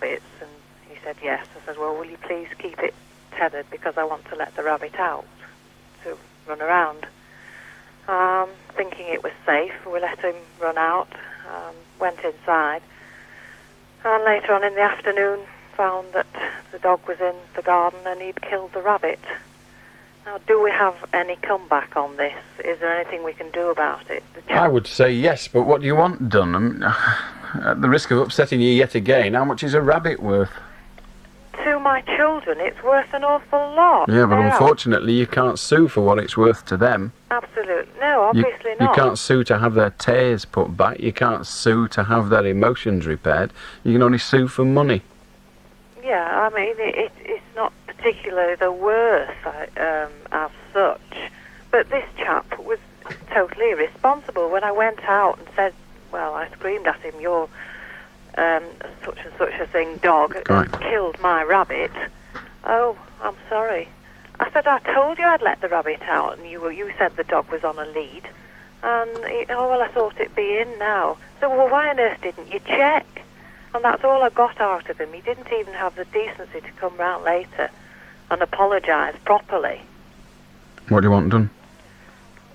rabbits? And he said yes. I said, well, will you please keep it tethered because I want to let the rabbit out to run around. Thinking it was safe, we let him run out, went inside, and later on in the afternoon found that the dog was in the garden and he'd killed the rabbit. Now, do we have any comeback on this? Is there anything we can do about it? I would say yes, but what do you want done? At the risk of upsetting you yet again, how much is a rabbit worth? To my children, it's worth an awful lot. Yeah, but unfortunately you can't sue for what it's worth to them. Absolutely. No, obviously not. You can't sue to have their tears put back. You can't sue to have their emotions repaired. You can only sue for money. Yeah, I mean, it's not particularly the worth as such, but this chap was totally irresponsible. When I went out and said, well, I screamed at him, "You're such and such a thing dog killed my rabbit." "Oh, I'm sorry." I said, "I told you I'd let the rabbit out, and you said the dog was on a lead." And "Oh, well, I thought it'd be in now." So, well, why on earth didn't you check? And that's all I got out of him. He didn't even have the decency to come round later and apologise properly. What do you want done?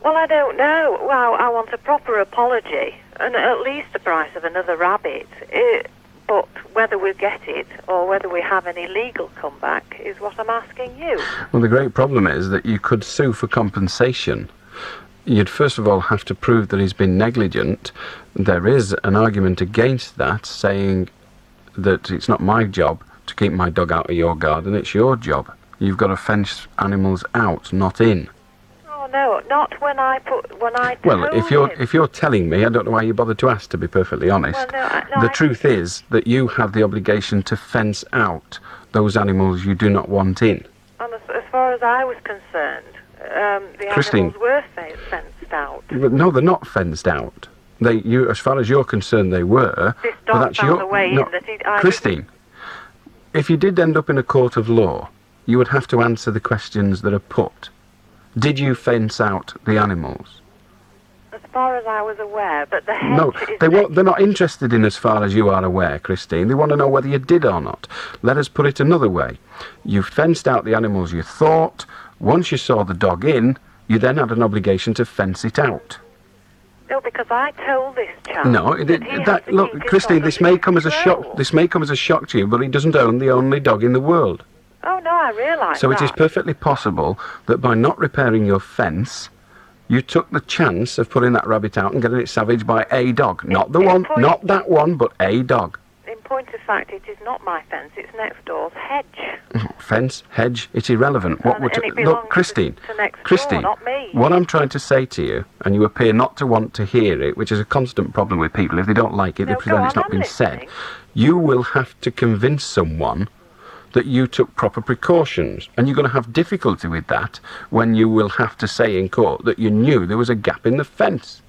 Well, I don't know. Well, I want a proper apology and at least the price of another rabbit. But whether we get it or whether we have any legal comeback is what I'm asking you. Well, the great problem is that you could sue for compensation. You'd first of all have to prove that he's been negligent. There is an argument against that, saying that it's not my job to keep my dog out of your garden, it's your job. You've got to fence animals out, not in. Oh no, not when I Well, if you're telling me, I don't know why you bothered to ask, to be perfectly honest. Well, the truth is that you have the obligation to fence out those animals you do not want in. And as far as I was concerned, the Christine, animals were fenced out. But no, they're not fenced out. As far as you're concerned, they were. This dog found a way in that Christine, if you did end up in a court of law, you would have to answer the questions that are put. Did you fence out the animals? As far as I was aware, but the hedge No, they're not interested in as far as you are aware, Christine. They want to know whether you did or not. Let us put it another way. You fenced out the animals you thought. Once you saw the dog in, you then had an obligation to fence it out. No, because I told this chap. No, look, Christine, this may come as a shock. This may come as a shock to you, but he doesn't own the only dog in the world. Oh no, I realise So that. it is perfectly possible that by not repairing your fence, you took the chance of putting that rabbit out and getting it savaged by a dog. Not that one, but a dog. In point of fact, it is not my fence, it's next door's hedge. Fence, hedge, it's irrelevant. Look, Christine, to next Christine, door, not me. what I'm trying to say to you, and you appear not to want to hear it, which is a constant problem with people. If they don't like it, they pretend it's not been said. You will have to convince someone that you took proper precautions, and you're going to have difficulty with that when you will have to say in court that you knew there was a gap in the fence.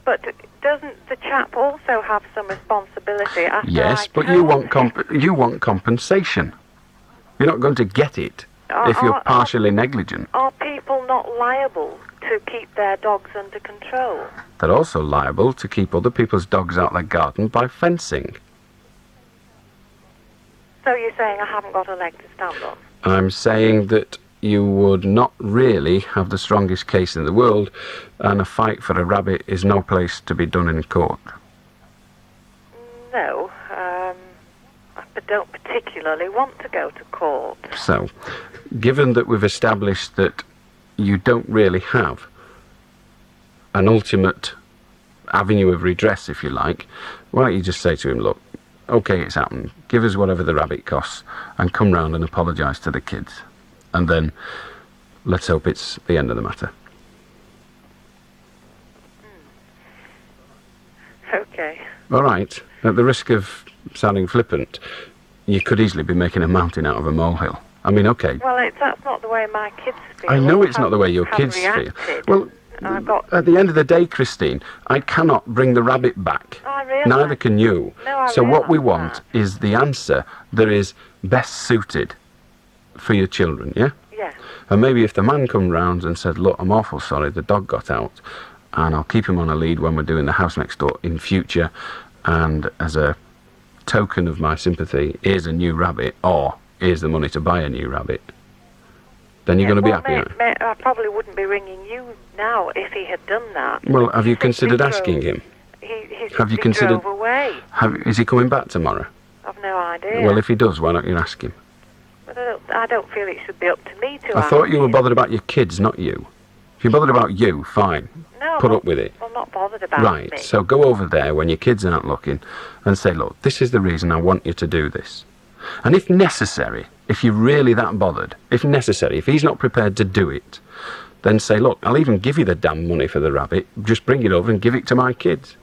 But doesn't the chap also have some responsibility after Yes, but you want compensation. You're not going to get it if you're partially negligent. Are people not liable to keep their dogs under control? They're also liable to keep other people's dogs out of their garden by fencing. So you're saying I haven't got a leg to stand on? I'm saying that you would not really have the strongest case in the world, and a fight for a rabbit is no place to be done in court. No, I don't particularly want to go to court. So, given that we've established that you don't really have an ultimate avenue of redress, if you like, why don't you just say to him, look, OK, it's happened, give us whatever the rabbit costs, and come round and apologise to the kids. And then, let's hope it's the end of the matter. OK. All right. At the risk of sounding flippant, you could easily be making a mountain out of a molehill. I mean, OK. Well, that's not the way my kids feel. I know it's not the way your kids feel. Well, at the end of the day, Christine, I cannot bring the rabbit back. I realise. Neither can you. No, I so what we realise want is the answer that is best suited for your children, yeah? Yeah. And maybe if the man come round and said, look, I'm awful sorry, the dog got out, and I'll keep him on a lead when we're doing the house next door in future, and as a token of my sympathy, here's a new rabbit, or here's the money to buy a new rabbit, then you're going to be happy. I probably wouldn't be ringing you now if he had done that. Well, have you considered asking him? He considered? drove away. Is he coming back tomorrow? I've no idea. Well, if he does, why don't you ask him? But I don't feel it should be up to me to I ask thought you were him. bothered about your kids, not you. If you're bothered about you, fine. No, Put up with it. I'm not bothered about Right, me. so go over there when your kids aren't looking and say, look, this is the reason I want you to do this. And if necessary, if you're really that bothered, if necessary, if he's not prepared to do it, then say, look, I'll even give you the damn money for the rabbit, just bring it over and give it to my kids.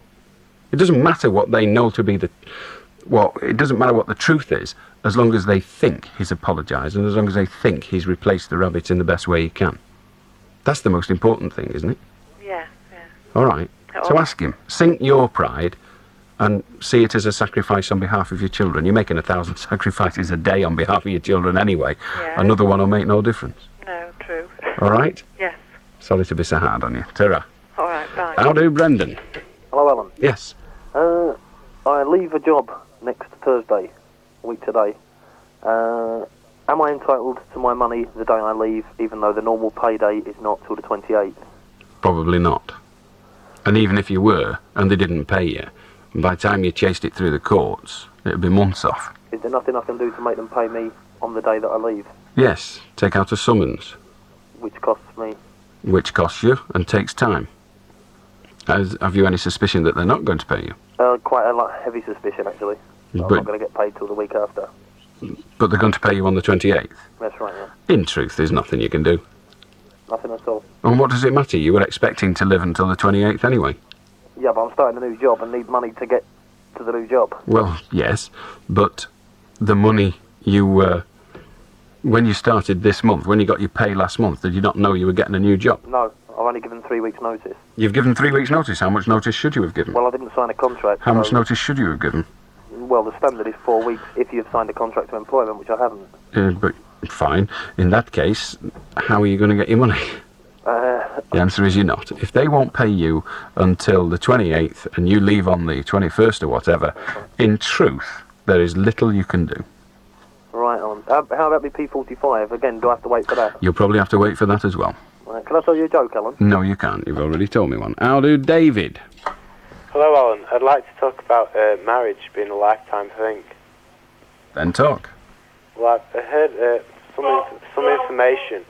It doesn't matter what they know to be it doesn't matter what the truth is, as long as they think he's apologised and as long as they think he's replaced the rabbit in the best way he can. That's the most important thing, isn't it? Yeah. All right. So ask him. Sink your pride and see it as a sacrifice on behalf of your children. You're making 1,000 sacrifices a day on behalf of your children anyway. Yeah. Another one will make no difference. No, true. All right? Yes. Sorry to be so hard on you. Ta-ra. All right, bye. How do, Brendan? Hello, Alan. Yes. I leave a job next Thursday, a week today. Am I entitled to my money the day I leave, even though the normal payday is not till the 28th? Probably not. And even if you were, and they didn't pay you, by the time you chased it through the courts, it'd be months off. Is there nothing I can do to make them pay me on the day that I leave, Yes. Take out a summons, which costs me? which costs you and takes time. Have you any suspicion that they're not going to pay you? Quite a heavy suspicion, actually. I'm But- not going to get paid till the week after. But they're going to pay you on the 28th. That's right, yeah. In truth, there's nothing you can do. Nothing at all. And what does it matter? You were expecting to live until the 28th anyway. Yeah, but I'm starting a new job and need money to get to the new job. Well, yes, but the money you when you started this month, when you got your pay last month, did you not know you were getting a new job? No, I've only given 3 weeks' notice. You've given 3 weeks' notice. How much notice should you have given? Well, I didn't sign a contract. How much so- notice should you have given? Well, the standard is 4 weeks if you've signed a contract of employment, which I haven't. But fine. In that case, how are you going to get your money? The answer is you're not. If they won't pay you until the 28th and you leave on the 21st or whatever, in truth, there is little you can do. Right on. How about me P45? Again, do I have to wait for that? You'll probably have to wait for that as well. Right, can I tell you a joke, Alan? No, you can't. You've already told me one. How do, David? Hello, Alan. I'd like to talk about marriage being a lifetime thing. Then talk. Well, I heard some information.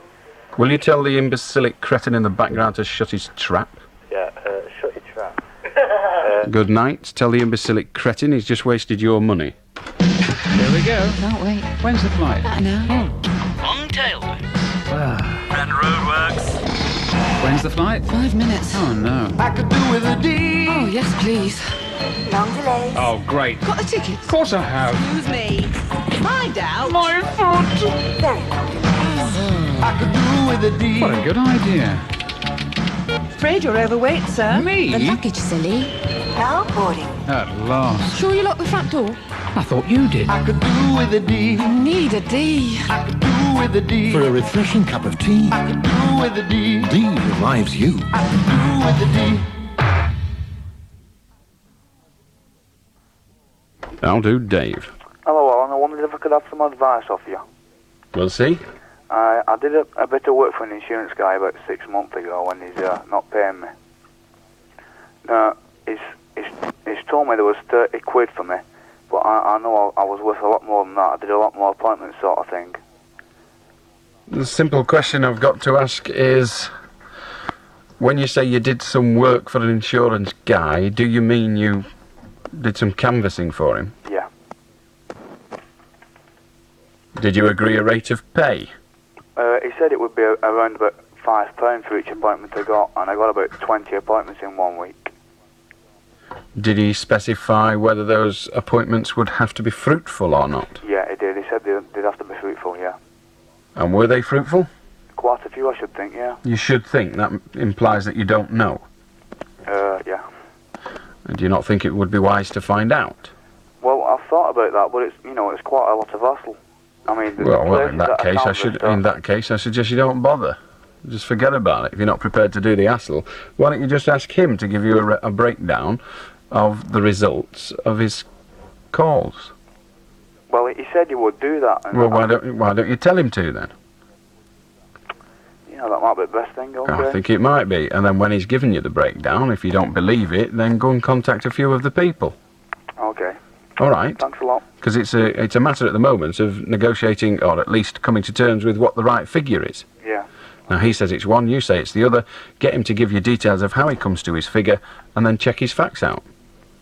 Will you tell the imbecilic cretin in the background to shut his trap? Yeah, shut your trap. Good night. Tell the imbecilic cretin he's just wasted your money. Here we go. Can't wait. When's the flight? About an hour. Long-tailed. Ah, And roadworks. when's the flight? 5 minutes. Oh, no. I could do with a D. Oh, yes, please. Long delays. Oh, great. Got the tickets? Of course I have. Excuse me. Find out. My foot. Very long delays. I could do with a D. What a good idea. Afraid you're overweight, sir. The Me? luggage, silly. Now boarding. At last. Sure you locked the front door? I thought you did. I could do with a D. Need a D. I could do with a D. For a refreshing cup of tea, I could do with a D. D revives you. I could do with a D. I'll do, Dave. Hello, Alan. I wondered if I could have some advice off you. We'll see. I did a bit of work for an insurance guy about 6 months ago when he's not paying me. Now, he's told me there was 30 quid for me, but I know I was worth a lot more than that. I did a lot more appointments sort of thing. The simple question I've got to ask is, when you say you did some work for an insurance guy, do you mean you did some canvassing for him? Yeah. Did you agree a rate of pay? He said it would be around about £5 for each appointment I got, and I got about 20 appointments in 1 week. Did he specify whether those appointments would have to be fruitful or not? Yeah, he did. He said they'd have to be fruitful, yeah. And were they fruitful? Quite a few, I should think, yeah. You should think. That implies that you don't know. Yeah. Do you not think it would be wise to find out? Well, I've thought about that, but it's quite a lot of hassle. I mean, Well, in that case, I suggest you don't bother. Just forget about it. If you're not prepared to do the hassle, why don't you just ask him to give you a breakdown of the results of his calls. Well, he said he would do that. And Well, why don't you tell him to then? Yeah, that might be the best thing. Okay. I think it might be. And then when he's given you the breakdown, if you don't believe it, then go and contact a few of the people. Okay. All right. Thanks a lot. Because it's a matter at the moment of negotiating, or at least coming to terms with what the right figure is. Yeah. Now, he says it's one, you say it's the other. Get him to give you details of how he comes to his figure, and then check his facts out.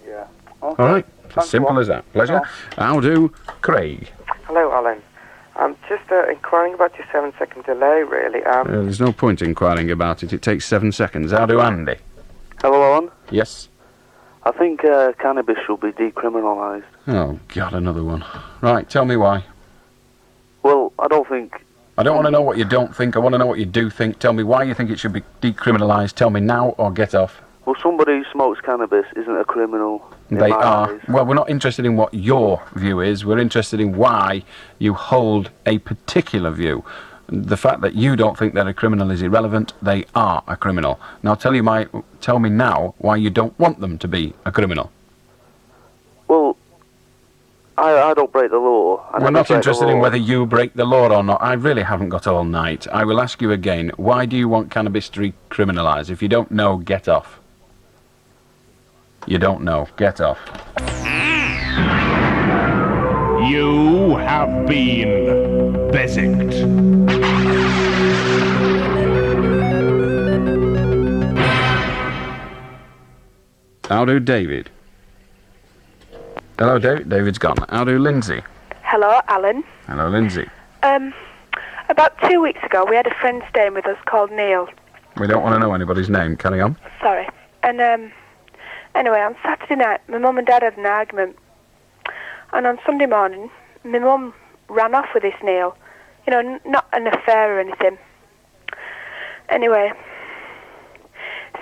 Yeah. Okay. All right? Thanks Simple as that. Pleasure. How do, Craig? Hello, Alan. I'm just inquiring about your 7-second delay, really. There's no point inquiring about it. It takes 7 seconds. How do, Andy? Hello, Alan. Yes? I think cannabis should be decriminalised. Oh, God, another one. Right, tell me why. Well, I don't think... I don't want to know what you don't think. I want to know what you do think. Tell me why you think it should be decriminalised. Tell me now or get off. Well, somebody who smokes cannabis isn't a criminal. They are. Well, we're not interested in what your view is. We're interested in why you hold a particular view. The fact that you don't think they're a criminal is irrelevant. They are a criminal. Now, tell me now why you don't want them to be a criminal. Well, I don't break the law. We're not interested in whether you break the law or not. I really haven't got all night. I will ask you again. Why do you want cannabis to be criminalised? If you don't know, get off. You don't know. Get off. You have been Beswicked. How do David? Hello, David. David's gone. How do Lindsay? Hello, Alan. Hello, Lindsay. About 2 weeks ago, we had a friend staying with us called Neil. We don't want to know anybody's name. Carry on. Sorry. And, anyway, on Saturday night, my mum and dad had an argument. And on Sunday morning, my mum ran off with this Neil. You know, not an affair or anything. Anyway,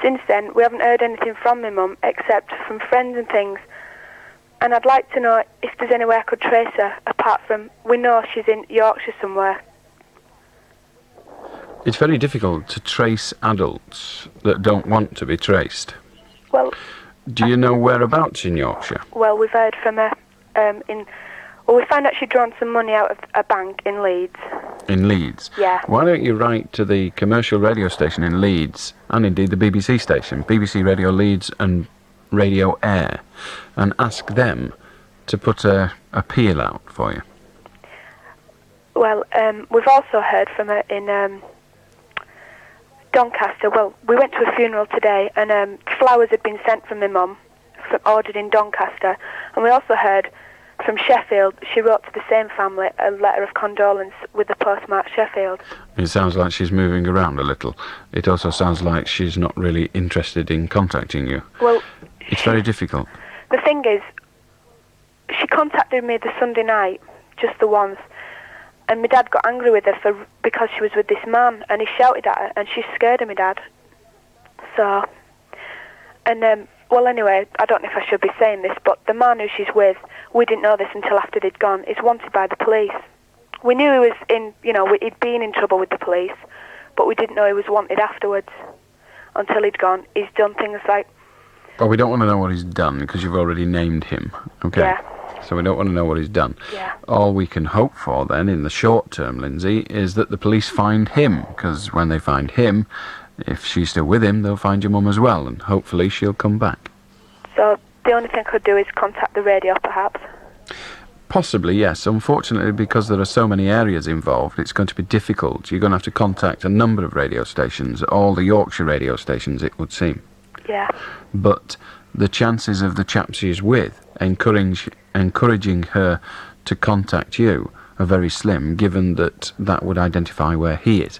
since then, we haven't heard anything from my mum, except from friends and things. And I'd like to know if there's any way I could trace her, apart from we know she's in Yorkshire somewhere. It's very difficult to trace adults that don't want to be traced. Well... Do you know whereabouts in Yorkshire? Well, we've heard from her we found out she'd drawn some money out of a bank in Leeds. In Leeds? Yeah. Why don't you write to the commercial radio station in Leeds, and indeed the BBC station, BBC Radio Leeds and Radio Air, and ask them to put a appeal out for you? Well, we've also heard from her in Doncaster. Well, we went to a funeral today, and flowers had been sent from my mum, ordered in Doncaster, and we also heard from Sheffield. She wrote to the same family a letter of condolence with the postmark Sheffield. It sounds like she's moving around a little. It also sounds like she's not really interested in contacting you. Well, it's very difficult. The thing is, she contacted me the Sunday night, just the once, and my dad got angry with her because she was with this man, and he shouted at her, and she's scared of my dad. So, and well, anyway, I don't know if I should be saying this, but the man who she's with, we didn't know this until after they'd gone, is wanted by the police. We knew he was in, you know, he'd been in trouble with the police, but we didn't know he was wanted afterwards until he'd gone. He's done things like... Well, we don't want to know what he's done because you've already named him, okay? Yeah. So we don't want to know what he's done. Yeah. All we can hope for then, in the short term, Lindsay, is that the police find him, because when they find him, if she's still with him, they'll find your mum as well, and hopefully she'll come back. So the only thing I could do is contact the radio, perhaps? Possibly, yes. Unfortunately, because there are so many areas involved, it's going to be difficult. You're going to have to contact a number of radio stations, all the Yorkshire radio stations, it would seem. Yeah. But the chances of the chap she's with encouraging her to contact you are very slim, given that that would identify where he is.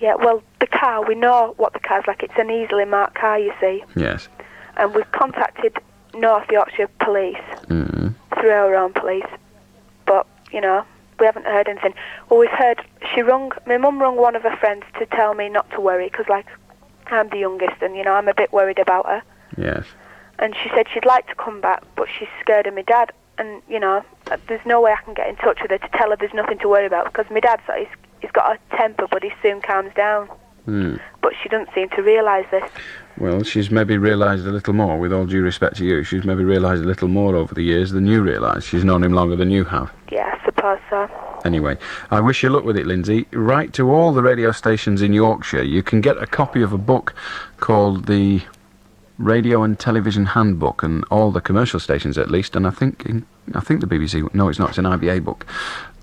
Yeah, well, the car, we know what the car's like. It's an easily marked car, you see. Yes. And we've contacted North Yorkshire Police through our own police, but, you know, we haven't heard anything. Well, we've heard, my mum rung one of her friends to tell me not to worry, because, like, I'm the youngest and, you know, I'm a bit worried about her. Yes. And she said she'd like to come back, but she's scared of my dad, and, you know, there's no way I can get in touch with her to tell her there's nothing to worry about, because my dad, he's got a temper, but he soon calms down. But but she doesn't seem to realise this. Well, she's maybe realised a little more, with all due respect to you. She's maybe realised a little more over the years than you realise. She's known him longer than you have. Yeah, I suppose so. Anyway, I wish you luck with it, Lindsay. Write to all the radio stations in Yorkshire. You can get a copy of a book called the Radio and Television Handbook, and all the commercial stations at least, and I think the BBC, no it's not, it's an IBA book.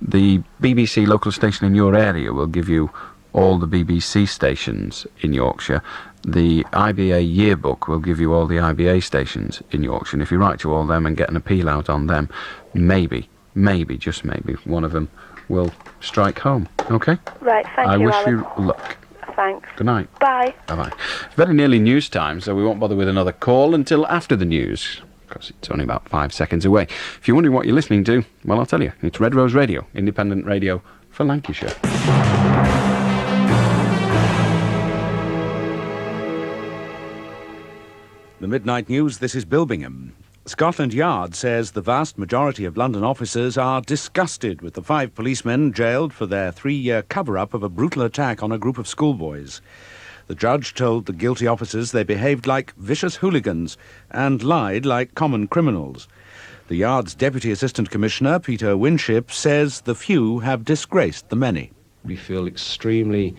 The BBC local station in your area will give you all the BBC stations in Yorkshire. The IBA yearbook will give you all the IBA stations in Yorkshire, and if you write to all them and get an appeal out on them, maybe, just maybe, one of them will strike home, okay? Right, thank you, I wish Alan. you luck. Thanks. Good night. Bye. Bye-bye. Very nearly news time, so we won't bother with another call until after the news, because it's only about 5 seconds away. If you're wondering what you're listening to, well, I'll tell you. It's Red Rose Radio, independent radio for Lancashire. The Midnight News, this is Bill Bingham. Scotland Yard says the vast majority of London officers are disgusted with the 5 policemen jailed for their 3-year cover-up of a brutal attack on a group of schoolboys. The judge told the guilty officers they behaved like vicious hooligans and lied like common criminals. The Yard's Deputy Assistant Commissioner, Peter Winship, says the few have disgraced the many. We feel extremely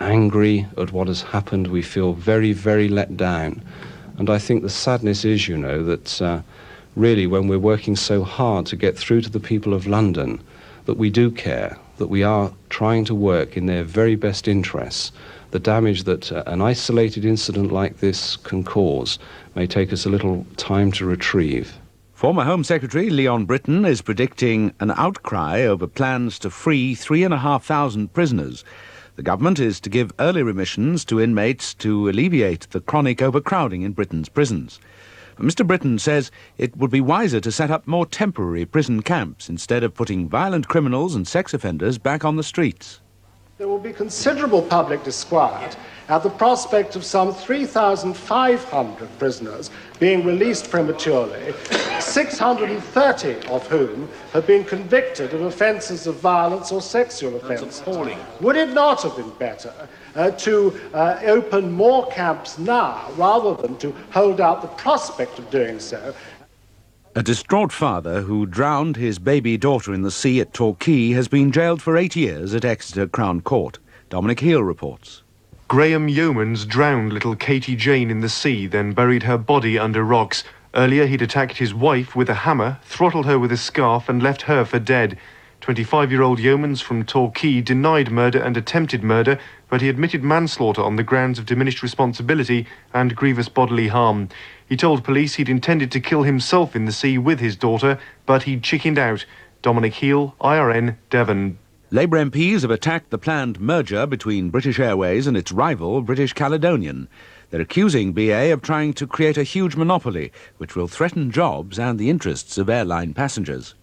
angry at what has happened. We feel very, very let down. And I think the sadness is, that really when we're working so hard to get through to the people of London, that we do care, that we are trying to work in their very best interests. The damage that an isolated incident like this can cause may take us a little time to retrieve. Former Home Secretary Leon Britton is predicting an outcry over plans to free 3,500 prisoners. The government is to give early remissions to inmates to alleviate the chronic overcrowding in Britain's prisons. But Mr. Britton says it would be wiser to set up more temporary prison camps instead of putting violent criminals and sex offenders back on the streets. There will be considerable public disquiet at the prospect of some 3,500 prisoners being released prematurely, 630 of whom have been convicted of offences of violence or sexual offences. Would it not have been better to open more camps now rather than to hold out the prospect of doing so? A distraught father who drowned his baby daughter in the sea at Torquay has been jailed for 8 years at Exeter Crown Court. Dominic Heel reports. Graham Yeomans drowned little Katie Jane in the sea, then buried her body under rocks. Earlier, he'd attacked his wife with a hammer, throttled her with a scarf and left her for dead. 25-year-old Yeomans from Torquay denied murder and attempted murder, but he admitted manslaughter on the grounds of diminished responsibility and grievous bodily harm. He told police he'd intended to kill himself in the sea with his daughter, but he'd chickened out. Dominic Heel, IRN, Devon. Labour MPs have attacked the planned merger between British Airways and its rival, British Caledonian. They're accusing BA of trying to create a huge monopoly, which will threaten jobs and the interests of airline passengers.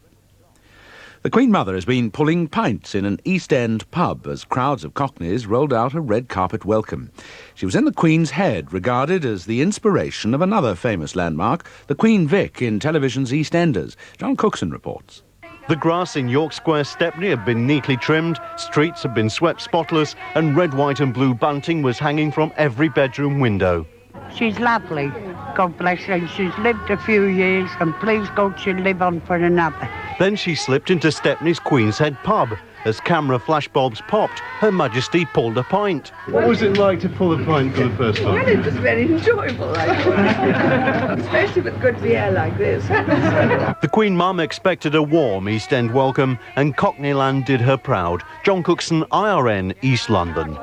The Queen Mother has been pulling pints in an East End pub as crowds of Cockneys rolled out a red carpet welcome. She was in the Queen's Head, regarded as the inspiration of another famous landmark, the Queen Vic in television's EastEnders. John Cookson reports. The grass in York Square Stepney had been neatly trimmed, streets had been swept spotless, and red, white and blue bunting was hanging from every bedroom window. She's lovely, God bless her, and she's lived a few years, and please God she'll live on for another. Then she slipped into Stepney's Queen's Head pub. As camera flashbulbs popped, Her Majesty pulled a pint. What was it like to pull a pint for the first time? Well, it was very enjoyable, I thought. Especially with good beer like this. The Queen Mum expected a warm East End welcome, and Cockneyland did her proud. John Cookson, IRN, East London.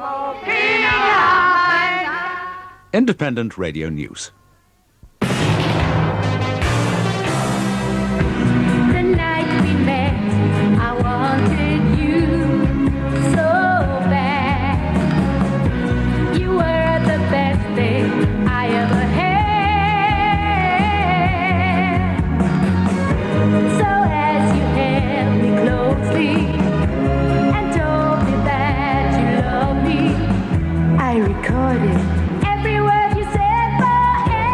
Independent Radio News. I recorded every word you said forever.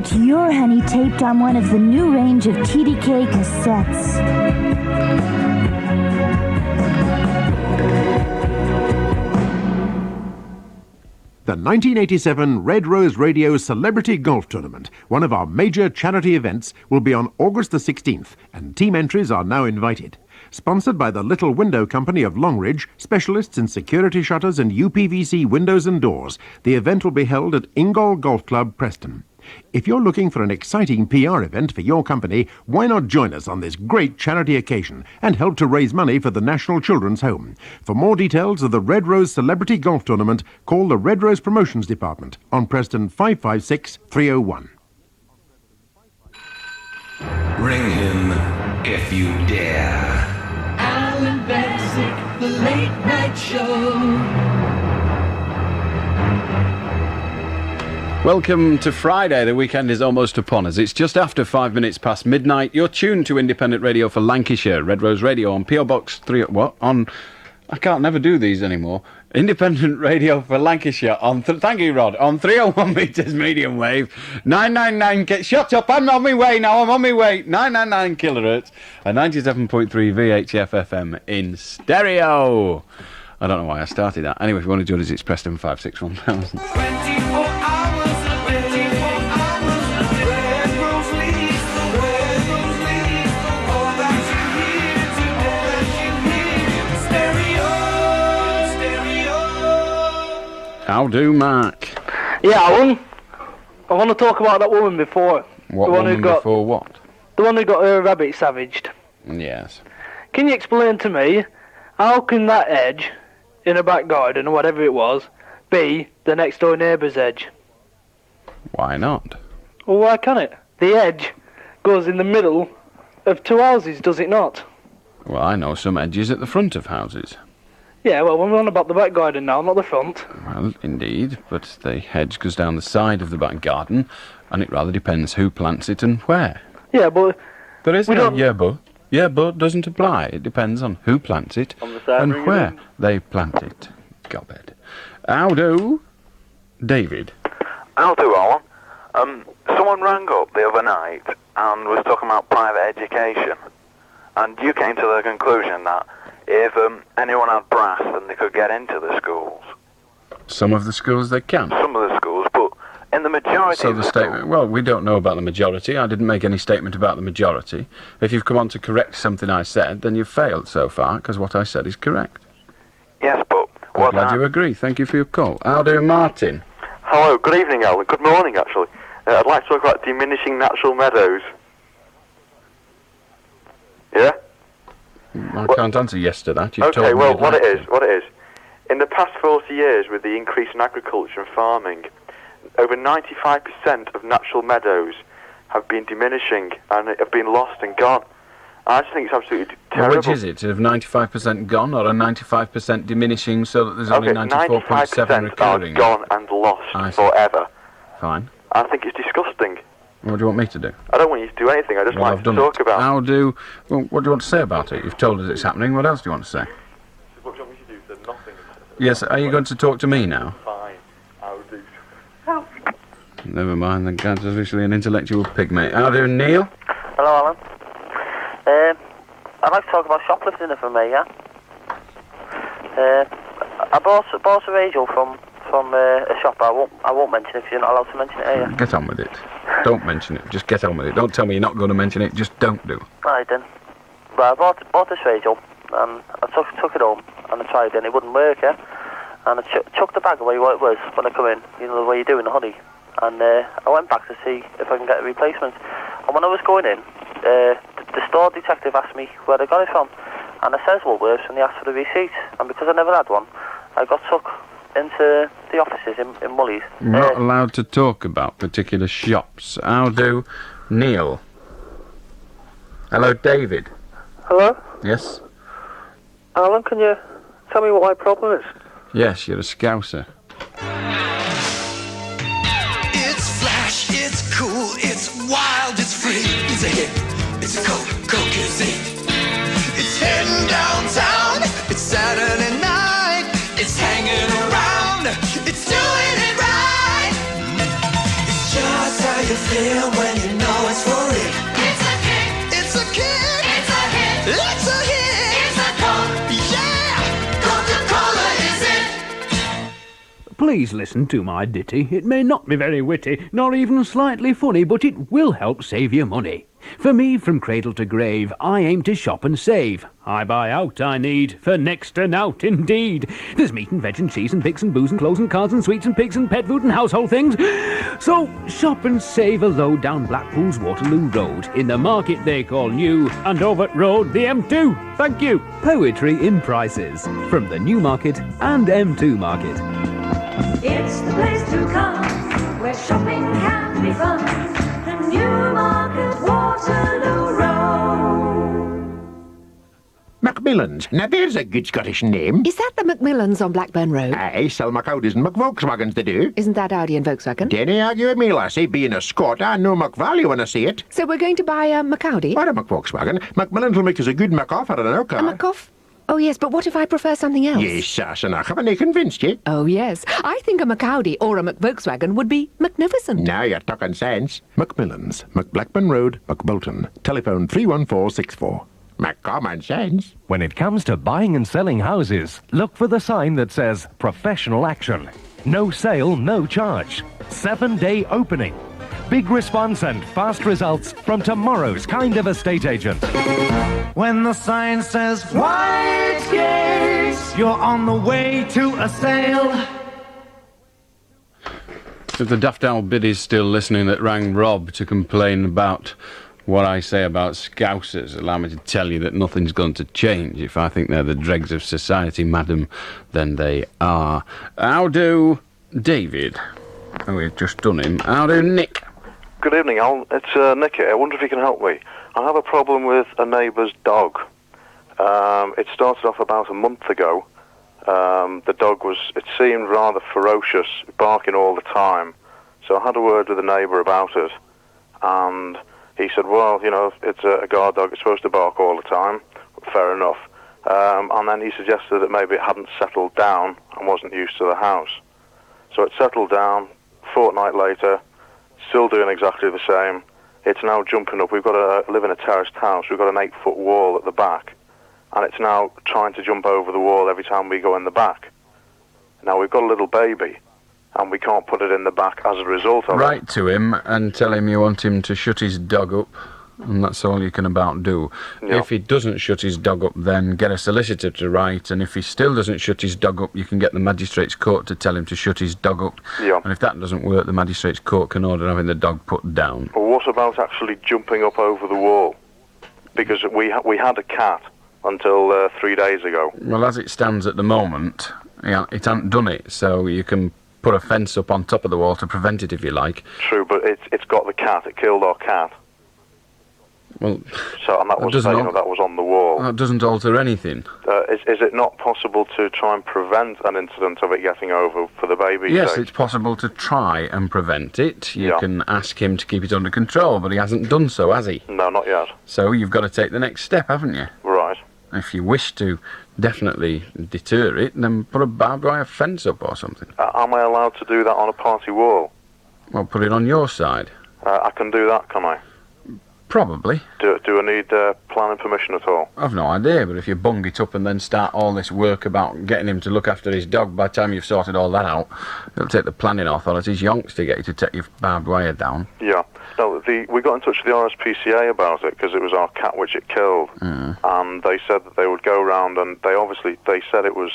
get your honey taped on one of the new range of TDK cassettes. The 1987 Red Rose Radio Celebrity Golf Tournament, one of our major charity events, will be on August the 16th, and team entries are now invited. Sponsored by the Little Window Company of Longridge, specialists in security shutters and UPVC windows and doors, the event will be held at Ingall Golf Club, Preston. If you're looking for an exciting PR event for your company, why not join us on this great charity occasion and help to raise money for the National Children's Home? For more details of the Red Rose Celebrity Golf Tournament, call the Red Rose Promotions Department on Preston 556 301. Ring him if you dare. Allan Beswick, the late night show. Welcome to Friday. The weekend is almost upon us. It's just after 5 minutes past midnight. You're tuned to Independent Radio for Lancashire, Red Rose Radio on PO Box 3... What? On... I can't never do these anymore. Independent Radio for Lancashire on... Thank you, Rod. On 301 metres medium wave. 999... Shut up! I'm on my way now. I'm on my way. 999 kilohertz. And 97.3 VHF FM in stereo. I don't know why I started that. Anyway, if you want to join us, it's Preston 561,000. 24 hours a day. 24 hours a day. Red Rose leaves the way. Red Rose leaves the way. All that you hear today. All that you hear. Stereo. How do, Mark? Yeah, Alan. I want to talk about that woman before. What woman before what? The one who got her rabbit savaged. Yes. Can you explain to me, how can that edge in a back garden or whatever it was be the next door neighbour's edge? Why not? Well, why can't it? The edge goes in the middle of two houses, does it not? Well, I know some edges at the front of houses. Yeah, well, we're on about the back garden now, not the front. Well, indeed, but the hedge goes down the side of the back garden, and it rather depends who plants it and where. Yeah, but... There is no yeah, but. Yeah, but doesn't apply. It depends on who plants it and where they plant it. Gobhead. How do, David? How do, Alan? Someone rang up the other night and was talking about private education, and you came to the conclusion that if anyone had brass, then they could get into the schools. Some of the schools they can. Some of the schools, but in the majority so of the the statement, well, we don't know about the majority. I didn't make any statement about the majority. If you've come on to correct something I said, then you've failed so far, because what I said is correct. Yes, but... I'm glad you agree. Thank you for your call. How do, Martin? Hello, good evening, Alan. Good morning, actually. I'd like to talk about diminishing natural meadows. Yeah? I can't answer yes to that. You've told okay, me well, you'd what like it is, to. what it is. In the past 40 years, with the increase in agriculture and farming, over 95% of natural meadows have been diminishing and have been lost and gone. I just think it's absolutely terrible. Which is it? Of 95% gone or a 95% diminishing so that there's only 94.7 recurring? 95% are gone and lost forever. Fine. I think it's disgusting. What do you want me to do? I don't want you to do anything. I just Well, like I've to done talk it. about How do... Well, what do you want to say about it? You've told us it's happening. What else do you want to say? What do you want me to do? Said nothing. Yes, are you going to talk to me now? Fine. I'll do. Never mind, the gad's officially an intellectual pygmy. How do, Neil? Hello, Alan. I'd like to talk about shoplifting if I may, yeah? I bought a radio from a shop. I won't mention it if you're not allowed to mention it, are you? Get on with it. Don't mention it. Just get on with it. Don't tell me you're not going to mention it. Just don't do. Right then. Well, I bought this radio and I took it home and I tried it and it wouldn't work, yeah? And I chucked the bag away where it was when I come in, you know, the way you do in the honey. And I went back to see if I can get a replacement. And when I was going in, the store detective asked me where I got it from. And I says Woolworths and he asked for the receipt. And because I never had one, I got took into the offices in Mully's. Not allowed to talk about particular shops. How do, Neil? Hello, David. Hello? Yes? Alan, can you tell me what my problem is? Yes, you're a Scouser. It's flash, it's cool, it's wild, it's free. It's a hit, it's a coke-a-zine. It's heading downtown, it's Saturday night. It's hanging around, it's doing it right. It's just how you feel And when you know it's for real, it's a kick. It's a kick. It's a hit. It's a hit. It's a Coke. Yeah. Coca-Cola is it. Please listen to my ditty. It may not be very witty, nor even slightly funny, but it will help save you money. For me, from cradle to grave, I aim to shop and save. I buy out I need, for next to nought indeed. There's meat and veg and cheese and pigs and booze and clothes and cards and sweets and pigs and pet food and household things. So shop and save a load down Blackpool's Waterloo Road, in the market they call New, and Overt Road, the M2. Thank you. Poetry in prices, from the New Market and M2 Market. It's the place to come, where shopping can be fun. The Newmarket Waterloo Road. Macmillans. Now there's a good Scottish name. Is that the Macmillans on Blackburn Road? Aye, sell McAudis and McVolkswagens they do. Isn't that Audi and Volkswagen? Dinna argue with me, lassie. Being a Scot, I know McValue when I see it. So we're going to buy a McAudi? Or a McVolkswagen. Macmillans will make us a good McOffer and no car. A McOff? Oh, yes, but what if I prefer something else? Yes, Sassenach, haven't they convinced you? Oh, yes. I think a McAudi or a McVolkswagen would be magnificent. Now you're talking sense. Macmillans, McBlackburn Road, McBolton. Telephone 31464. Common sense. When it comes to buying and selling houses, look for the sign that says Professional Action. No sale, no charge. 7-day opening. Big response and fast results from tomorrow's kind of estate agent. When the sign says White Gates, you're on the way to a sale. If the Daft Owl biddies still listening that rang Rob to complain about what I say about Scousers, allow me to tell you that nothing's going to change. If I think they're the dregs of society, madam, then they are. How do David? Oh, we've just done him. How do Nick? Good evening, Al. It's Nick here. I wonder if you can help me. I have a problem with a neighbour's dog. It started off about a month ago. The dog it seemed rather ferocious, barking all the time. So I had a word with the neighbour about it, and he said, well, you know, it's a guard dog, it's supposed to bark all the time. Fair enough. And then he suggested that maybe it hadn't settled down and wasn't used to the house. So it settled down. A fortnight later, still doing exactly the same. It's now jumping up. We've got to live in a terraced house. We've got an 8-foot wall at the back, and it's now trying to jump over the wall every time we go in the back. Now we've got a little baby, and we can't put it in the back as a result of it. Write to him and tell him you want him to shut his dog up, and that's all you can about do. Yeah. If he doesn't shut his dog up, then get a solicitor to write, and if he still doesn't shut his dog up, you can get the magistrate's court to tell him to shut his dog up. Yeah. And if that doesn't work, the magistrate's court can order having the dog put down. But what about actually jumping up over the wall? Because we had a cat until 3 days ago. Well, as it stands at the moment, it hasn't done it, so you can put a fence up on top of the wall to prevent it if you like. True, but it's got the cat. It killed our cat. Well, so and that was that was on the wall. That doesn't alter anything. Is it not possible to try and prevent an incident of it getting over for the baby? Yes, it's possible to try and prevent it. You can ask him to keep it under control, but he hasn't done so, has he? No, not yet. So you've got to take the next step, haven't you? Right. If you wish to definitely deter it, then put a barbed wire fence up or something. Am I allowed to do that on a party wall? Well, put it on your side. I can do that, can I? Probably. Do I need planning permission at all? I've no idea, but if you bung it up and then start all this work about getting him to look after his dog, by the time you've sorted all that out, it'll take the planning authorities yonks to get you to take your barbed wire down. Yeah. No, we got in touch with the RSPCA about it because it was our cat which it killed, and they said that they would go round, and they said it was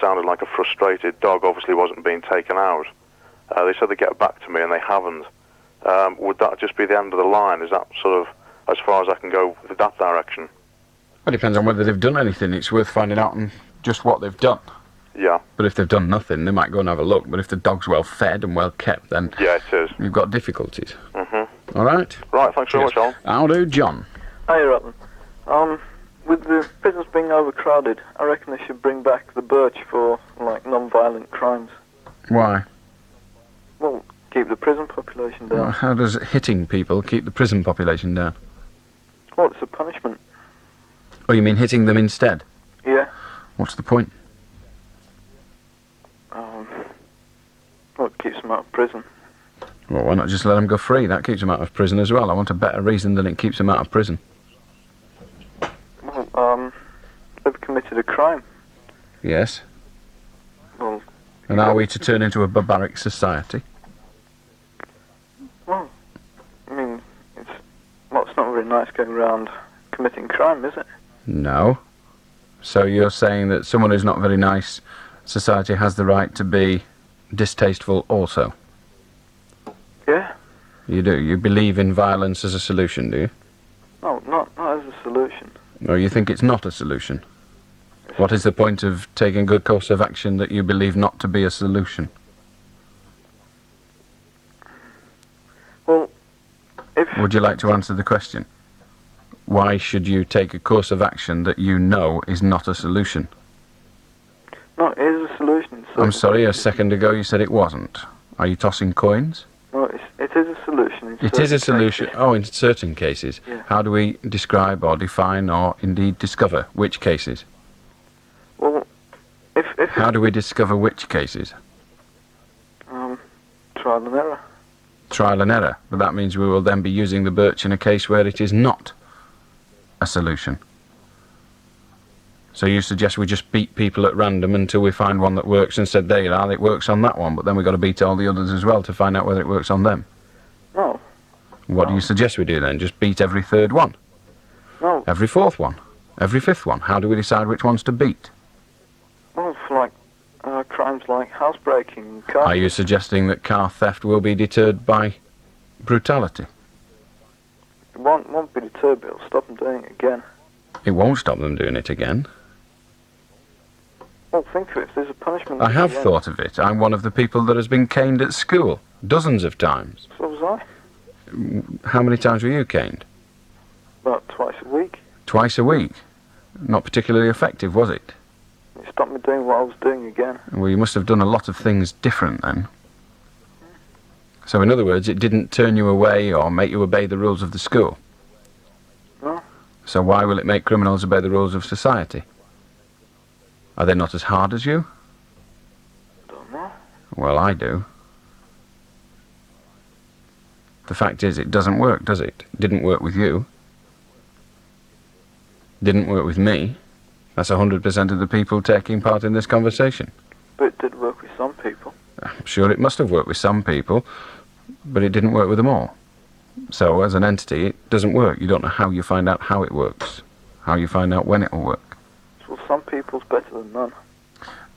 sounded like a frustrated dog. Obviously, wasn't being taken out. They said they'd get back to me, and they haven't. Would that just be the end of the line? Is that sort of as far as I can go with that direction? Well, it depends on whether they've done anything. It's worth finding out on just what they've done. Yeah. But if they've done nothing, they might go and have a look. But if the dog's well fed and well kept, then yeah, it is. You've got difficulties. Mm-hmm. All right? Right, thanks very much, Alan. How do, John? Hi, Robin. With the prisons being overcrowded, I reckon they should bring back the birch for, like, non-violent crimes. Why? Well, keep the prison population down. Well, how does hitting people keep the prison population down? Well, it's a punishment. Oh, you mean hitting them instead? Yeah. What's the point? Well, it keeps them out of prison. Well, why not just let them go free? That keeps them out of prison as well. I want a better reason than it keeps them out of prison. Well, they've committed a crime. Yes. Well, and are we to turn into a barbaric society? Well, I mean, it's not very nice going around committing crime, is it? No. So you're saying that someone who's not very nice, society has the right to be distasteful also? Yeah. You do? You believe in violence as a solution, do you? No, not as a solution. Or you think it's not a solution? What is the point of taking a good course of action that you believe not to be a solution? Well, Would you like to answer the question? Why should you take a course of action that you know is not a solution? No, it is a solution. I'm sorry, a second ago you said it wasn't. Are you tossing coins? No, it is a solution. It is a solution. Cases. Oh, in certain cases. Yeah. How do we describe or define or indeed discover which cases? Well, if How do we discover which cases? Trial and error. Trial and error. But that means we will then be using the birch in a case where it is not a solution. So you suggest we just beat people at random until we find one that works and said, there you are, it works on that one, but then we've got to beat all the others as well to find out whether it works on them. No. What do you suggest we do then? Just beat every third one? No. Every fourth one? Every fifth one? How do we decide which ones to beat? Well, for like crimes like housebreaking, car. Are you suggesting that car theft will be deterred by brutality? It won't be deterred, but it'll stop them doing it again. It won't stop them doing it again. Well, think of it. If there's a punishment. I have again. thought of it. I'm one of the people that has been caned at school. Dozens of times. So was I. How many times were you caned? About twice a week. Twice a week. Not particularly effective, was it? It stopped me doing what I was doing again. Well, you must have done a lot of things different then. So in other words, it didn't turn you away or make you obey the rules of the school. No. So why will it make criminals obey the rules of society? Are they not as hard as you? Don't know. Well, I do. The fact is, it doesn't work, does it? It didn't work with you. Didn't work with me. That's 100% of the people taking part in this conversation. But it did work with some people. I'm sure it must have worked with some people, but it didn't work with them all. So, as an entity, it doesn't work. You don't know how you find out how it works, how you find out when it will work. Well, some people's better than none.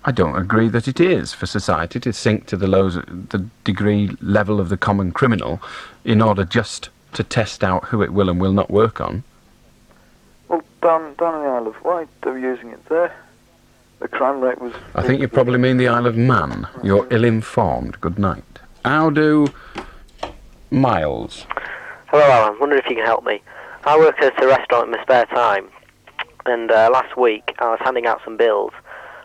I don't agree that it is for society to sink to the degree level of the common criminal in order just to test out who it will and will not work on. Well, down in the Isle of Wight, they were using it there. The crime rate was... I think you probably mean the Isle of Man. You're ill-informed. Good night. How do Miles? Hello, Alan. Wonder if you can help me. I work at a restaurant in my spare time, and last week I was handing out some bills.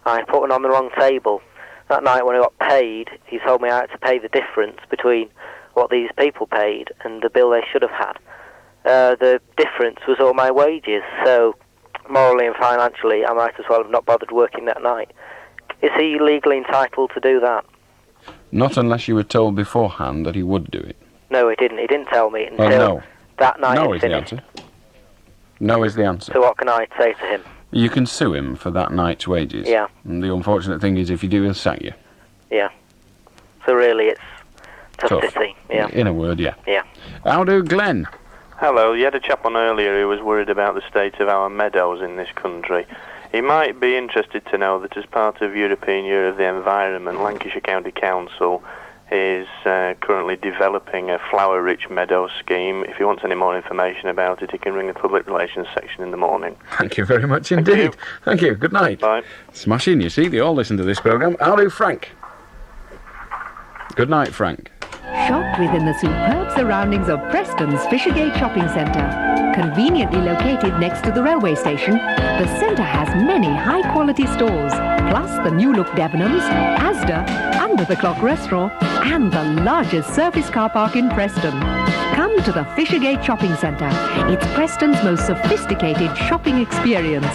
I put one on the wrong table. That night when I got paid, he told me I had to pay the difference between what these people paid and the bill they should have had. The difference was all my wages, so morally and financially I might as well have not bothered working that night. Is he legally entitled to do that? Not unless you were told beforehand that he would do it. No, he didn't. He didn't tell me until No. that night No had is the finished. answer. No is the answer. So what can I say to him? You can sue him for that night's wages. Yeah. And the unfortunate thing is, if you do, he'll sack you. Yeah. So really it's tough to Tough. see. Yeah. In a word, yeah. Yeah. How do Glenn? Hello, you had a chap on earlier who was worried about the state of our meadows in this country. He might be interested to know that as part of European Year of the Environment, Lancashire County Council is currently developing a flower-rich meadow scheme. If he wants any more information about it, he can ring the Public Relations section in the morning. Thank you very much indeed. Thank you. Good night. Bye. Smashing, you see, they all listen to this programme. How do Frank? Good night, Frank. Shop within the superb surroundings of Preston's Fishergate Shopping Centre. Conveniently located next to the railway station, the centre has many high-quality stores, plus the new-look Debenhams, Asda, Under the Clock Restaurant, and the largest surface car park in Preston. Come to the Fishergate Shopping Centre. It's Preston's most sophisticated shopping experience.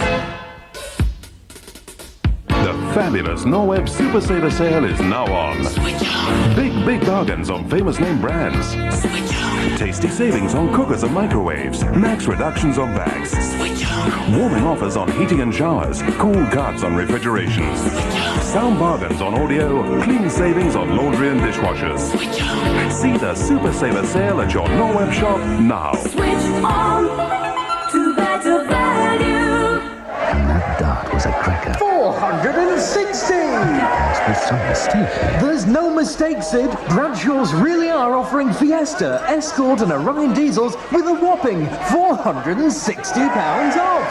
The fabulous Norweb Super Saver sale is now on. Big bargains on famous name brands. Tasty savings on cookers and microwaves. Max reductions on bags. Warming offers on heating and showers. Cool cuts on refrigerations. Sound bargains on audio. Clean savings on laundry and dishwashers. See the Super Saver sale at your Norweb shop now. Switch on to better value. That dart was a cracker. 460! Must be some mistake. There's no mistake, Sid. Bradshaw's really are offering Fiesta, Escort and Orion diesels with a whopping £460 off.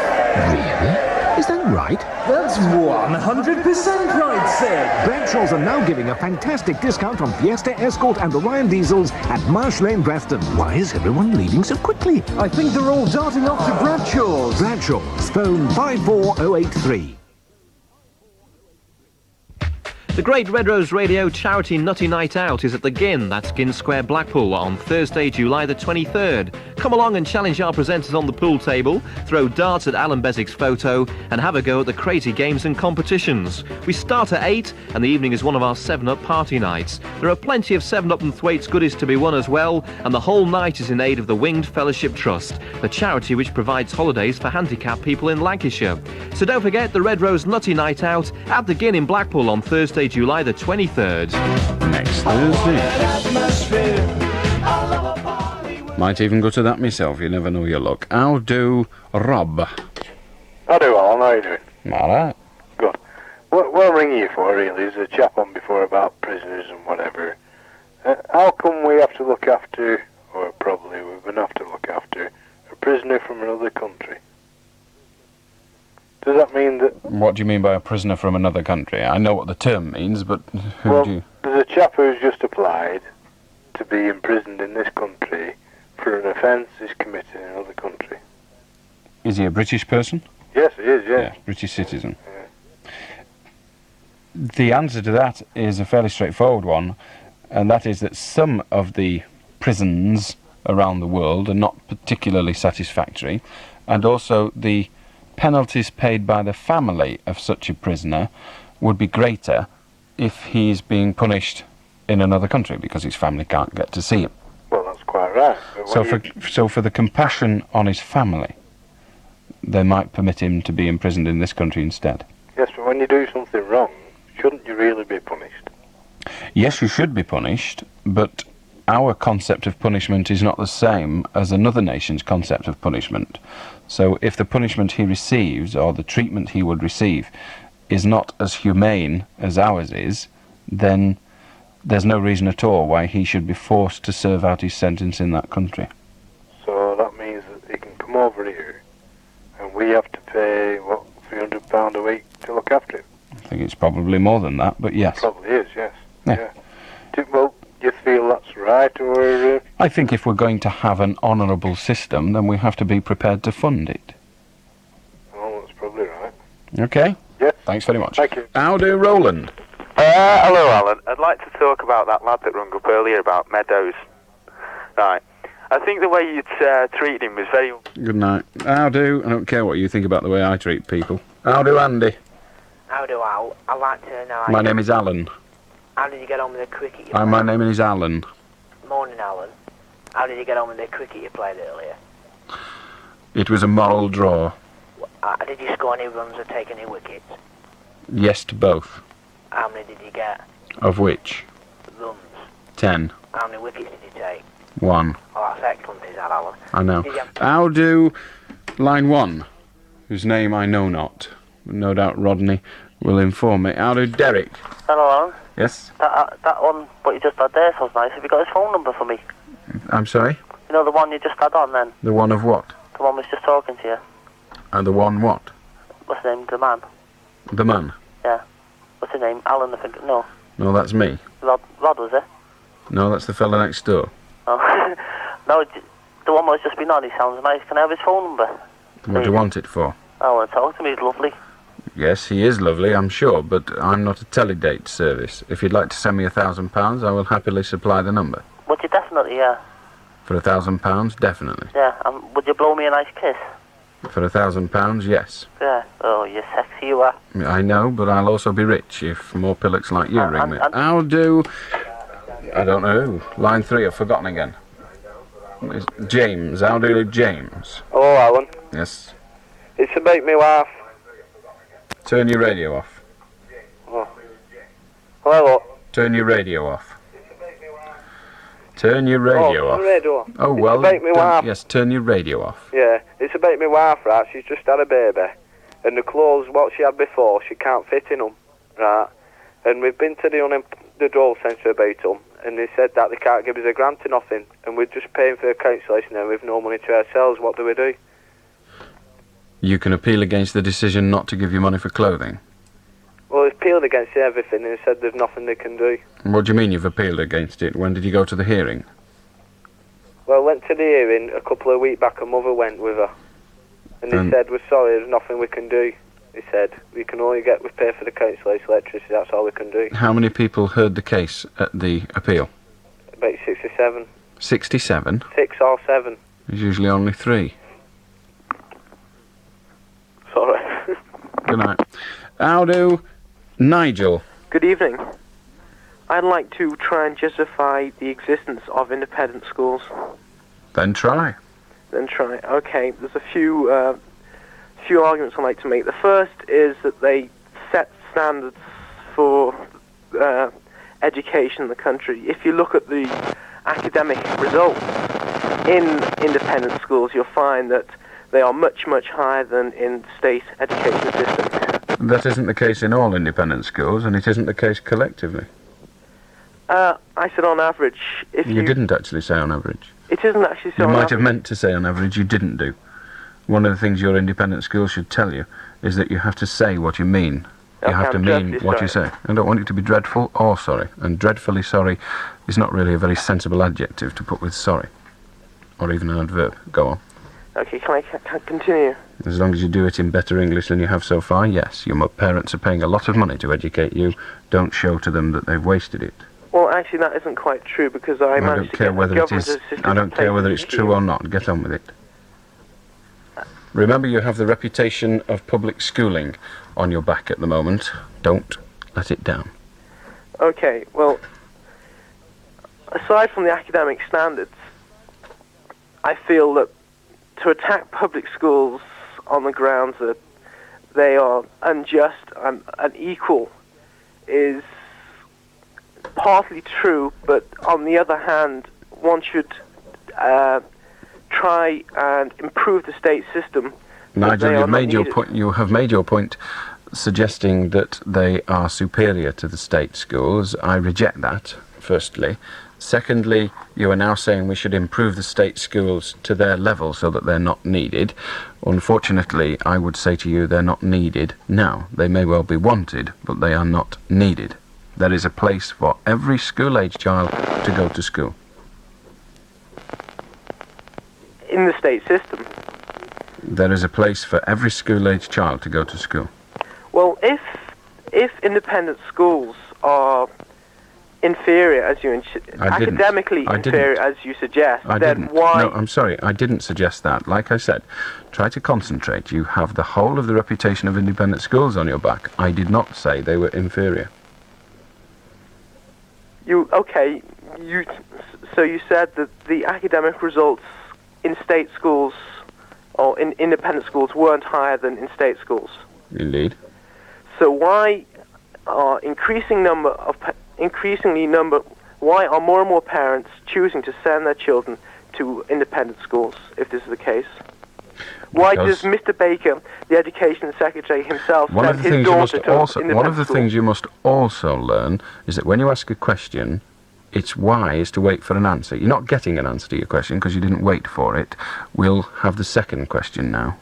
Really? Is that right? That's 100% right, Sid. Bradshaws are now giving a fantastic discount on Fiesta, Escort and Orion diesels at Marsh Lane, Preston. Why is everyone leaving so quickly? I think they're all darting off to Bradshaw's. Bradshaw's, phone 54083. The Great Red Rose Radio charity Nutty Night Out is at the Ginn, that's Ginn Square, Blackpool, on Thursday, July the 23rd. Come along and challenge our presenters on the pool table, throw darts at Allan Beswick's photo, and have a go at the crazy games and competitions. We start at 8, and the evening is one of our 7-Up party nights. There are plenty of 7-Up and Thwaites goodies to be won as well, and the whole night is in aid of the Winged Fellowship Trust, the charity which provides holidays for handicapped people in Lancashire. So don't forget the Red Rose Nutty Night Out at the Ginn in Blackpool on Thursday, July the 23rd. Next Thursday. Might even go to that myself, you never know your luck. How do Rob? How do, Alan? How you doing? Alright. Good. What I'm ringing you for, really, is a chap on before about prisoners and whatever. How come we have to look after, or probably we're going to have to look after, a prisoner from another country? Does that mean that... What do you mean by a prisoner from another country? I know what the term means, but who do you... There's a chap who's just applied to be imprisoned in this country for an offence he's committed in another country. Is he a British person? Yes, he is, yes. Yeah, British citizen. The answer to that is a fairly straightforward one, and that is that some of the prisons around the world are not particularly satisfactory, and also the penalties paid by the family of such a prisoner would be greater if he's being punished in another country because his family can't get to see him. Well, that's quite right. So for the compassion on his family, they might permit him to be imprisoned in this country instead. Yes, but when you do something wrong, shouldn't you really be punished? Yes, you should be punished, but our concept of punishment is not the same as another nation's concept of punishment. So if the punishment he receives, or the treatment he would receive, is not as humane as ours is, then there's no reason at all why he should be forced to serve out his sentence in that country. So that means that he can come over here, and we have to pay, what, £300 a week to look after him? I think it's probably more than that, but yes. Probably is, yes. Yeah. Well, do you feel that's right, or... I think if we're going to have an honourable system, then we have to be prepared to fund it. Oh, that's probably right. Okay? Yes. Thanks very much. Thank you. How do, Roland? Hello, Alan. I'd like to talk about that lad that rung up earlier about Meadows. Right. I think the way you'd treated him was very... Good night. How do? I don't care what you think about the way I treat people. How do, Andy? How do Al? I'd like to know... My name is Alan. How did you get on with the cricket you My name is Alan. Morning, Alan. How did you get on with the cricket you played earlier? It was a moral draw. Did you score any runs or take any wickets? Yes to both. How many did you get? Of which? Runs. 10. How many wickets did you take? 1. Oh, that's excellent, is that, Alan? I know. Did you have... How do line 1, whose name I know not, but no doubt Rodney will inform me. How do Derek? Hello, Alan. Yes? That one, what you just had there sounds nice. Have you got his phone number for me? I'm sorry? You know, the one you just had on then? The one of what? The one was just talking to you. And the one what? What's his name? The man? The man? Yeah. What's his name? Alan, I think. No. No, that's me. Rod was it? No, that's the fella next door. Oh. No, the one that's just been on, he sounds nice. Can I have his phone number? What do you want it for? I want to talk to him. He's lovely. Yes, he is lovely, I'm sure, but I'm not a teledate service. If you'd like to send me £1,000, I will happily supply the number. Would you definitely, yeah? For £1,000, definitely. Yeah, would you blow me a nice kiss? For £1,000, yes. Yeah. Oh, you're sexy, you are. I know, but I'll also be rich if more pillocks like you ring me. I'll do... I don't know who. Line 3, I've forgotten again. It's James. I'll do James. Hello, Alan. Yes. It's about me wife. Turn your radio off. Oh. Hello. Turn your radio off. Turn your radio off. Radio off. Oh, It's well, about me wife. yes, turn your radio off. Yeah, it's about my wife, right? She's just had a baby. And the clothes, what she had before, she can't fit in them, right? And we've been to the Dole Centre about them, and they said that they can't give us a grant or nothing, and we're just paying for the cancellation and we've no money to ourselves. What do we do? You can appeal against the decision not to give you money for clothing. Well, they've appealed against everything and they said there's nothing they can do. What do you mean you've appealed against it? When did you go to the hearing? Well, I went to the hearing a couple of weeks back, and Mother went with her. And they said, we're sorry, there's nothing we can do. They said, we can only we pay for the councillor's electricity, that's all we can do. How many people heard the case at the appeal? About 67. 67? 6 or 7. There's usually only 3. Sorry. Good night. How do Nigel? Good evening. I'd like to try and justify the existence of independent schools. Then try. Okay, there's a few arguments I'd like to make. The first is that they set standards for education in the country. If you look at the academic results in independent schools, you'll find that they are much, much higher than in state education systems. That isn't the case in all independent schools, and it isn't the case collectively. I said on average. If You didn't actually say on average. It isn't actually so You on might average. have meant to say on average, you didn't do. One of the things your independent schools should tell you is that you have to say what you mean. You Okay, have to I'm mean dreadfully what you say. I don't want you to be dreadful or sorry. And dreadfully sorry is not really a very sensible adjective to put with sorry. Or even an adverb. Go on. Okay, can I continue? As long as you do it in better English than you have so far, yes. Your parents are paying a lot of money to educate you. Don't show to them that they've wasted it. Well, actually, that isn't quite true because I managed to get the government assistance. I don't care whether it's true or not. Get on with it. Remember, you have the reputation of public schooling on your back at the moment. Don't let it down. Okay, well, aside from the academic standards, I feel that to attack public schools on the grounds that they are unjust and unequal is partly true, but on the other hand, one should try and improve the state system. Nigel, you have made your point suggesting that they are superior to the state schools. I reject that, firstly. Secondly, you are now saying we should improve the state schools to their level so that they're not needed. Unfortunately, I would say to you they're not needed now. They may well be wanted, but they are not needed. There is a place for every school-age child to go to school. In the state system? There is a place for every school-age child to go to school. Well, if independent schools are inferior, as you academically inferior, as you suggest, then why? No, I'm sorry, I didn't suggest that. Like I said, try to concentrate. You have the whole of the reputation of independent schools on your back. I did not say they were inferior. So you said that the academic results in state schools or in independent schools weren't higher than in state schools. Indeed. So why are why are more and more parents choosing to send their children to independent schools if this is the case? Why does Mr. Baker, the Education Secretary himself, send his daughter to independent schools? One of the things you must also learn is that when you ask a question, it's wise to wait for an answer. You're not getting an answer to your question because you didn't wait for it. We'll have the second question now.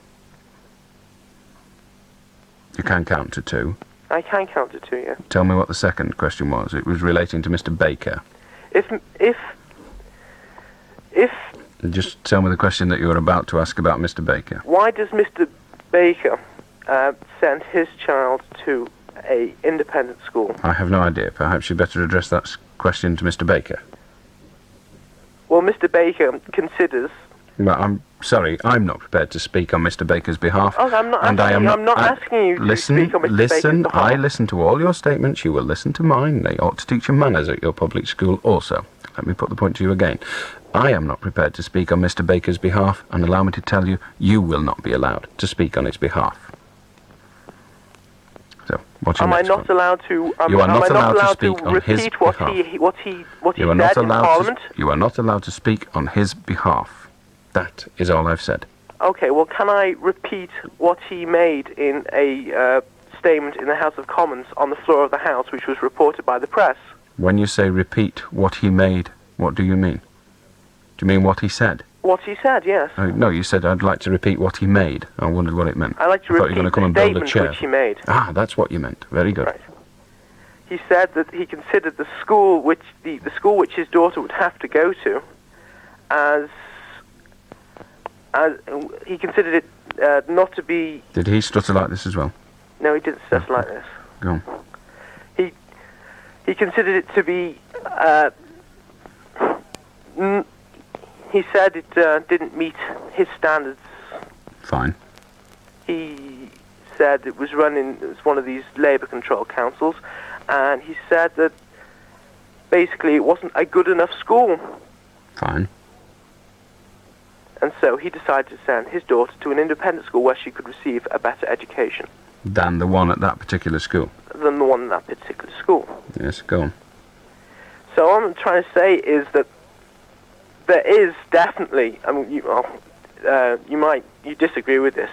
You can count to 2. I can count to 2, yeah. Tell me what the second question was. It was relating to Mr. Baker. If Just tell me the question that you were about to ask about Mr. Baker. Why does Mr. Baker send his child to a independent school? I have no idea. Perhaps you'd better address that question to Mr. Baker. Well, Mr. Baker considers Well, I'm sorry, I'm not prepared to speak on Mr. Baker's behalf. Oh, I'm not and asking, I'm not asking you to speak on Mr. Baker's behalf. I listen to all your statements. You will listen to mine. They ought to teach you manners at your public school also. Let me put the point to you again. I am not prepared to speak on Mr. Baker's behalf, and allow me to tell you, you will not be allowed to speak on his behalf. So, what's your Am I next not one? allowed to? You are not allowed to to speak on his repeat what behalf. he You are said not in allowed Parliament? you are not allowed to speak on his behalf. That is all I've said. Okay, well, can I repeat what he made in a statement in the House of Commons on the floor of the House, which was reported by the press? When you say repeat what he made, what do you mean? Do you mean what he said? What he said, yes. No, you said I'd like to repeat what he made. I wondered what it meant. I'd like to I thought you repeat were going to come the and build a statement chair. which he made. Ah, that's what you meant. Very good. Right. He said that he considered the school which the school which his daughter would have to go to as he considered it not to be. Did he stutter like this as well? No, he didn't stutter like this. Go on. He considered it to be. He said it didn't meet his standards. Fine. He said it was one of these labour control councils, and he said that basically it wasn't a good enough school. Fine. And so he decided to send his daughter to an independent school where she could receive a better education Than the one at that particular school. than the one in that particular school. Yes, go on. So what I'm trying to say is that there is definitely, I mean, you disagree with this,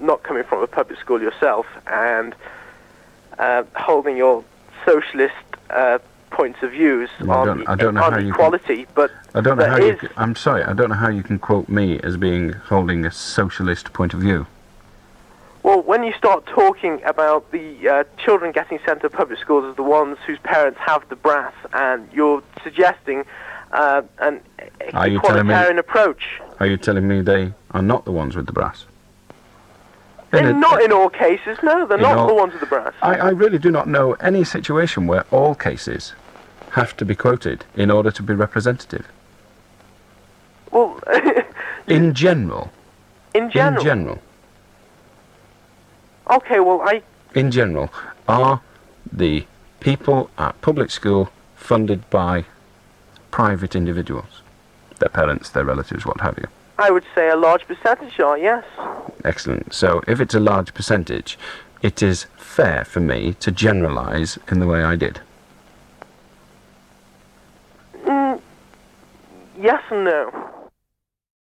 not coming from a public school yourself and holding your socialist points of views on equality, but I don't know there how is, I'm sorry, I don't know how you can quote me as holding a socialist point of view. well, when you start talking about the children getting sent to public schools as the ones whose parents have the brass, and you're suggesting an equalitarian approach. Are you telling me they are not the ones with the brass? Not in all cases, no, they're not the ones with the brass. I really do not know any situation where all cases have to be quoted in order to be representative. Well, in general. In general? In general. Okay, well, In general, are the people at public school funded by private individuals? Their parents, their relatives, what have you? I would say a large percentage are, yes. Excellent. So if it's a large percentage, it is fair for me to generalise in the way I did. Yes and no.